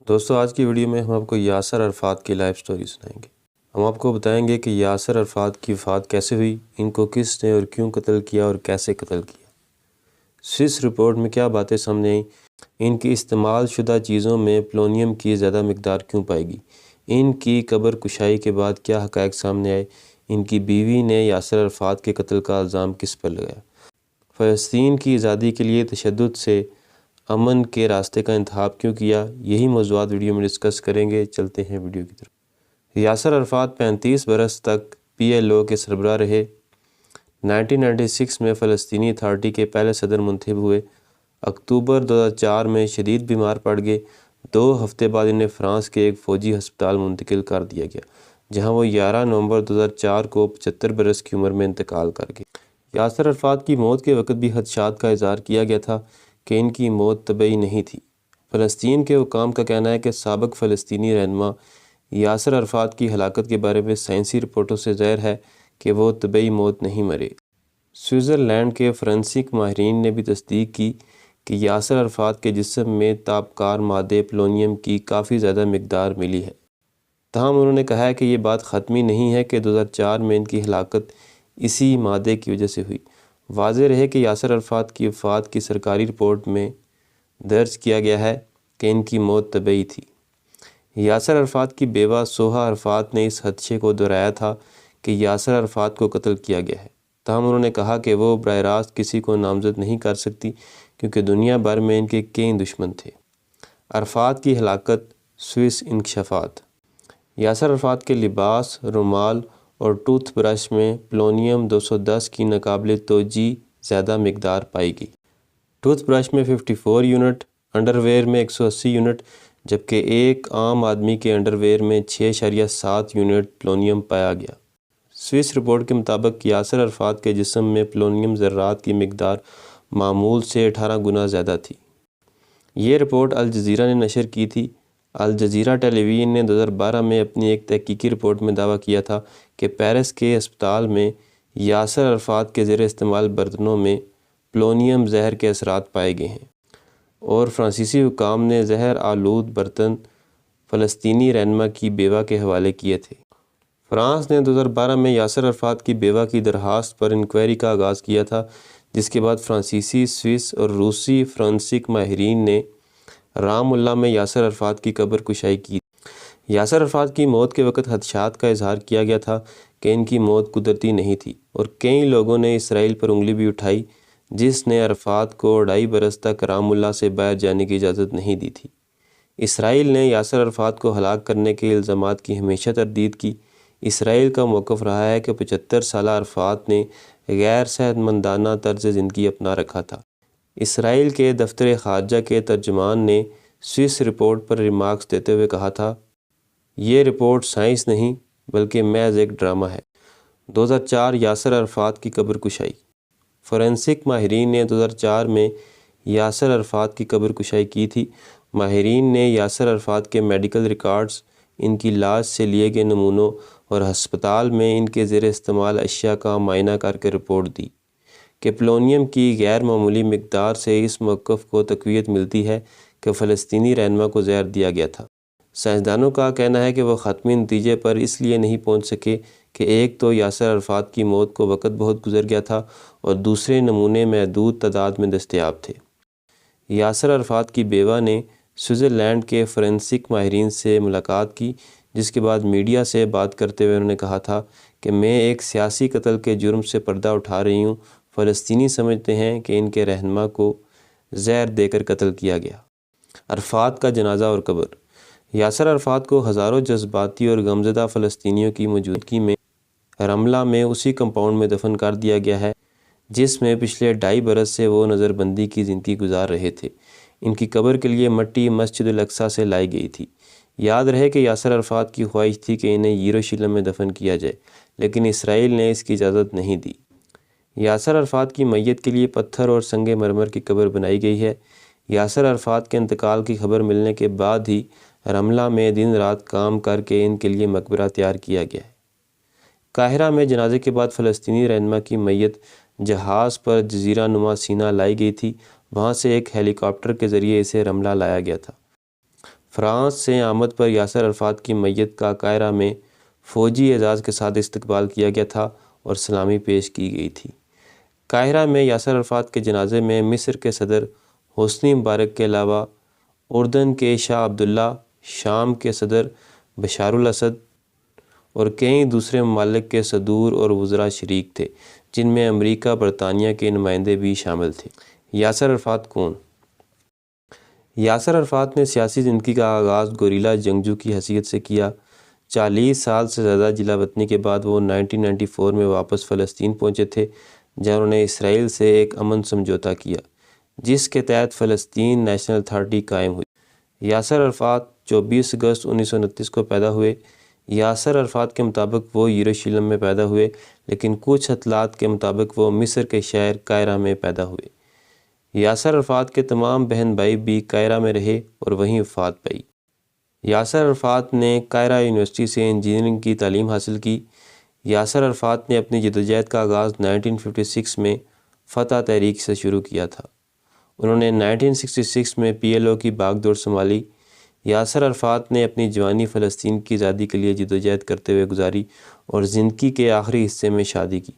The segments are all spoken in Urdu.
دوستو آج کی ویڈیو میں ہم آپ کو یاسر عرفات کی لائف سٹوری سنائیں گے۔ ہم آپ کو بتائیں گے کہ یاسر عرفات کی وفات کیسے ہوئی، ان کو کس نے اور کیوں قتل کیا اور کیسے قتل کیا، سوئس رپورٹ میں کیا باتیں سامنے آئیں، ان کی استعمال شدہ چیزوں میں پولونیم کی زیادہ مقدار کیوں پائی گئی، ان کی قبر کشائی کے بعد کیا حقائق سامنے آئے، ان کی بیوی نے یاسر عرفات کے قتل کا الزام کس پر لگایا، فلسطین کی آزادی کے لیے تشدد سے امن کے راستے کا انتخاب کیوں کیا، یہی موضوعات ویڈیو میں ڈسکس کریں گے۔ چلتے ہیں ویڈیو کی طرف۔ یاسر عرفات 35 برس تک PLO کے سربراہ رہے۔ 1996 میں فلسطینی اتھارٹی کے پہلے صدر منتخب ہوئے۔ اکتوبر 2004 میں شدید بیمار پڑ گئے۔ 2 ہفتے بعد انہیں فرانس کے ایک فوجی ہسپتال منتقل کر دیا گیا، جہاں وہ 11 نومبر 2004 کو 75 برس کی عمر میں انتقال کر گئے۔ یاسر عرفات کی موت کے وقت بھی خدشات کا اظہار کیا گیا تھا کہ ان کی موت طبعی نہیں تھی۔ فلسطین کے حکام کا کہنا ہے کہ سابق فلسطینی رہنما یاسر عرفات کی ہلاکت کے بارے میں سائنسی رپورٹوں سے ظاہر ہے کہ وہ طبعی موت نہیں مرے۔ سوئٹزرلینڈ کے فورینسک ماہرین نے بھی تصدیق کی کہ یاسر عرفات کے جسم میں تابکار مادے پولونیم کی کافی زیادہ مقدار ملی ہے۔ تاہم انہوں نے کہا ہے کہ یہ بات حتمی نہیں ہے کہ 2004 میں ان کی ہلاکت اسی مادے کی وجہ سے ہوئی۔ واضح رہے کہ یاسر عرفات کی وفات کی سرکاری رپورٹ میں درج کیا گیا ہے کہ ان کی موت طبعی تھی۔ یاسر عرفات کی بیوہ سوہا عرفات نے اس خدشے کو دہرایا تھا کہ یاسر عرفات کو قتل کیا گیا ہے، تاہم انہوں نے کہا کہ وہ براہ راست کسی کو نامزد نہیں کر سکتی کیونکہ دنیا بھر میں ان کے کئی دشمن تھے۔ عرفات کی ہلاکت، سوئس انکشافات۔ یاسر عرفات کے لباس، رومال اور ٹوتھ برش میں پولونیم 210 کی ناقابل توجہ زیادہ مقدار پائی گئی۔ ٹوتھ برش میں 54 یونٹ، انڈر ویئر میں 180 یونٹ، جبکہ ایک عام آدمی کے انڈر ویئر میں 6.7 یونٹ پولونیم پایا گیا۔ سوئس رپورٹ کے مطابق یاسر عرفات کے جسم میں پولونیم ذرات کی مقدار معمول سے 18 گنا زیادہ تھی۔ یہ رپورٹ الجزیرہ نے نشر کی تھی۔ الجزیرہ ٹیلی ویژن نے 2012 میں اپنی ایک تحقیقی رپورٹ میں دعویٰ کیا تھا کہ پیرس کے ہسپتال میں یاسر عرفات کے زیر استعمال برتنوں میں پولونیم زہر کے اثرات پائے گئے ہیں، اور فرانسیسی حکام نے زہر آلود برتن فلسطینی رہنما کی بیوہ کے حوالے کیے تھے۔ فرانس نے 2012 میں یاسر عرفات کی بیوہ کی درخواست پر انکوائری کا آغاز کیا تھا، جس کے بعد فرانسیسی، سوئس اور روسی فورینسک ماہرین نے رام اللہ میں یاسر عرفات کی قبر کشائی کی۔ یاسر عرفات کی موت کے وقت خدشات کا اظہار کیا گیا تھا کہ ان کی موت قدرتی نہیں تھی، اور کئی لوگوں نے اسرائیل پر انگلی بھی اٹھائی، جس نے عرفات کو 2.5 برس تک رام اللہ سے باہر جانے کی اجازت نہیں دی تھی۔ اسرائیل نے یاسر عرفات کو ہلاک کرنے کے الزامات کی ہمیشہ تردید کی۔ اسرائیل کا موقف رہا ہے کہ 75 سالہ عرفات نے غیر صحت مندانہ طرز زندگی اپنا رکھا تھا۔ اسرائیل کے دفتر خارجہ کے ترجمان نے سوئس رپورٹ پر ریمارکس دیتے ہوئے کہا تھا، یہ رپورٹ سائنس نہیں بلکہ محض ایک ڈرامہ ہے۔ 2004 یاسر عرفات کی قبر کشائی۔ فورینسک ماہرین نے 2004 میں یاسر عرفات کی قبر کشائی کی تھی۔ ماہرین نے یاسر عرفات کے میڈیکل ریکارڈز، ان کی لاش سے لیے گئے نمونوں اور ہسپتال میں ان کے زیر استعمال اشیاء کا معائنہ کر کے رپورٹ دی کہ پولونیم کی غیر معمولی مقدار سے اس موقف کو تقویت ملتی ہے کہ فلسطینی رہنما کو زہر دیا گیا تھا۔ سائنسدانوں کا کہنا ہے کہ وہ حتمی نتیجے پر اس لیے نہیں پہنچ سکے کہ ایک تو یاسر عرفات کی موت کو وقت بہت گزر گیا تھا، اور دوسرے نمونے محدود تعداد میں دستیاب تھے۔ یاسر عرفات کی بیوہ نے سوئٹزرلینڈ کے فورینسک ماہرین سے ملاقات کی، جس کے بعد میڈیا سے بات کرتے ہوئے انہوں نے کہا تھا کہ میں ایک سیاسی قتل کے جرم سے پردہ اٹھا رہی ہوں۔ فلسطینی سمجھتے ہیں کہ ان کے رہنما کو زہر دے کر قتل کیا گیا۔ عرفات کا جنازہ اور قبر۔ یاسر عرفات کو ہزاروں جذباتی اور غمزدہ فلسطینیوں کی موجودگی میں رملہ میں اسی کمپاؤنڈ میں دفن کر دیا گیا ہے جس میں پچھلے 2.5 برس سے وہ نظر بندی کی زندگی گزار رہے تھے۔ ان کی قبر کے لیے مٹی مسجد الاقصیٰ سے لائی گئی تھی۔ یاد رہے کہ یاسر عرفات کی خواہش تھی کہ انہیں یروشلم میں دفن کیا جائے، لیکن اسرائیل نے اس کی اجازت نہیں دی۔ یاسر عرفات کی میت کے لیے پتھر اور سنگ مرمر کی قبر بنائی گئی ہے۔ یاسر عرفات کے انتقال کی خبر ملنے کے بعد ہی رملہ میں دن رات کام کر کے ان کے لیے مقبرہ تیار کیا گیا ہے۔ قاہرہ میں جنازے کے بعد فلسطینی رہنما کی میت جہاز پر جزیرہ نما سینا لائی گئی تھی، وہاں سے ایک ہیلی کاپٹر کے ذریعے اسے رملہ لایا گیا تھا۔ فرانس سے آمد پر یاسر عرفات کی میت کا قاہرہ میں فوجی اعزاز کے ساتھ استقبال کیا گیا تھا اور سلامی پیش کی گئی تھی۔ قاہرہ میں یاسر عرفات کے جنازے میں مصر کے صدر حسنی مبارک کے علاوہ اردن کے شاہ عبداللہ، شام کے صدر بشار الاسد اور کئی دوسرے ممالک کے صدور اور وزراء شریک تھے، جن میں امریکہ، برطانیہ کے نمائندے بھی شامل تھے۔ یاسر عرفات کون؟ یاسر عرفات نے سیاسی زندگی کا آغاز گوریلا جنگجو کی حیثیت سے کیا۔ 40 سال سے زیادہ جلا وطنی کے بعد وہ 1994 میں واپس فلسطین پہنچے تھے، جہاں انہوں نے اسرائیل سے ایک امن سمجھوتہ کیا، جس کے تحت فلسطین نیشنل اتھارٹی قائم ہوئی۔ یاسر عرفات 24 اگست 1929 کو پیدا ہوئے۔ یاسر عرفات کے مطابق وہ یروشلم میں پیدا ہوئے، لیکن کچھ اطلاعات کے مطابق وہ مصر کے شہر قاہرہ میں پیدا ہوئے۔ یاسر عرفات کے تمام بہن بھائی بھی قاہرہ میں رہے اور وہیں وفات پائی۔ یاسر عرفات نے قاہرہ یونیورسٹی سے انجینئرنگ کی تعلیم حاصل کی۔ یاسر عرفات نے اپنی جدوجہد کا آغاز 1956 میں فتح تحریک سے شروع کیا تھا۔ انہوں نے 1966 میں PLO کی باغ دوڑ سنبھالی۔ یاسر عرفات نے اپنی جوانی فلسطین کی آزادی کے لیے جدوجہد کرتے ہوئے گزاری اور زندگی کے آخری حصے میں شادی کی۔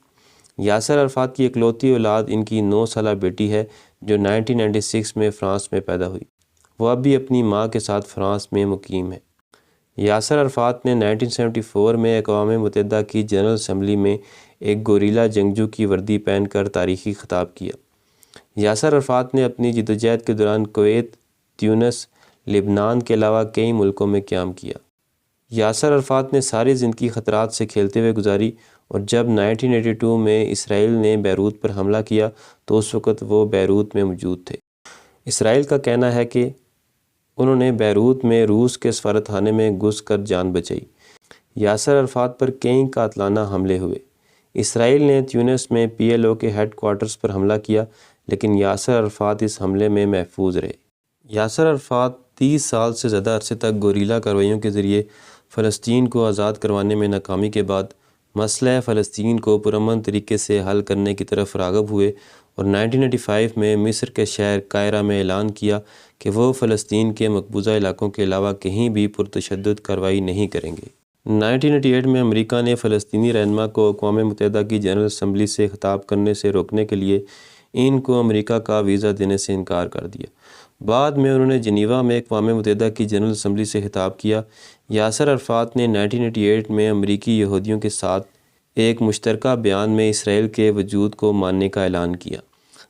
یاسر عرفات کی اکلوتی اولاد ان کی 9 سالہ بیٹی ہے، جو 1996 میں فرانس میں پیدا ہوئی۔ وہ اب بھی اپنی ماں کے ساتھ فرانس میں مقیم ہے۔ یاسر عرفات نے 1974 میں اقوام متحدہ کی جنرل اسمبلی میں ایک گوریلا جنگجو کی وردی پہن کر تاریخی خطاب کیا۔ یاسر عرفات نے اپنی جدوجہد کے دوران کویت، تیونس، لبنان کے علاوہ کئی ملکوں میں قیام کیا۔ یاسر عرفات نے ساری زندگی خطرات سے کھیلتے ہوئے گزاری اور جب 1982 میں اسرائیل نے بیروت پر حملہ کیا تو اس وقت وہ بیروت میں موجود تھے۔ اسرائیل کا کہنا ہے کہ انہوں نے بیروت میں روس کے سفارت خانے میں گھس کر جان بچائی۔ یاسر عرفات پر کئی قاتلانہ حملے ہوئے۔ اسرائیل نے تیونس میں PLO کے ہیڈ کوارٹرز پر حملہ کیا، لیکن یاسر عرفات اس حملے میں محفوظ رہے۔ یاسر عرفات 30 سال سے زیادہ عرصے تک گوریلا کارروائیوں کے ذریعے فلسطین کو آزاد کروانے میں ناکامی کے بعد مسئلہ فلسطین کو پرامن طریقے سے حل کرنے کی طرف راغب ہوئے اور 1985 میں مصر کے شہر قاہرہ میں اعلان کیا کہ وہ فلسطین کے مقبوضہ علاقوں کے علاوہ کہیں بھی پرتشدد کارروائی نہیں کریں گے۔ 1988 میں امریکہ نے فلسطینی رہنما کو اقوام متحدہ کی جنرل اسمبلی سے خطاب کرنے سے روکنے کے لیے ان کو امریکہ کا ویزا دینے سے انکار کر دیا۔ بعد میں انہوں نے جنیوا میں اقوام متحدہ کی جنرل اسمبلی سے خطاب کیا۔ یاسر عرفات نے 1988 میں امریکی یہودیوں کے ساتھ ایک مشترکہ بیان میں اسرائیل کے وجود کو ماننے کا اعلان کیا۔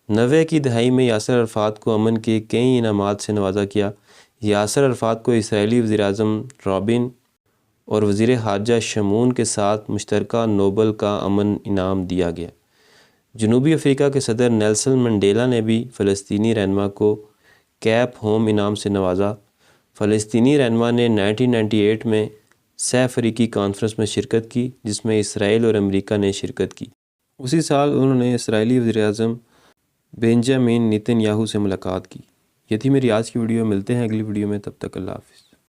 90 کی دہائی میں یاسر عرفات کو امن کے کئی انعامات سے نوازا گیا۔ یاسر عرفات کو اسرائیلی وزیر اعظم رابن اور وزیر خارجہ شمون کے ساتھ مشترکہ نوبل کا امن انعام دیا گیا۔ جنوبی افریقہ کے صدر نیلسن منڈیلا نے بھی فلسطینی رہنما کو کیپ ہوم انعام سے نوازا۔ فلسطینی رہنما نے 1998 میں سہ فریقی کانفرنس میں شرکت کی، جس میں اسرائیل اور امریکہ نے شرکت کی۔ اسی سال انہوں نے اسرائیلی وزیر اعظم بنجامن نیتن یاہو سے ملاقات کی۔ یہ تھی میری آج کی ویڈیو۔ ملتے ہیں اگلی ویڈیو میں، تب تک اللہ حافظ۔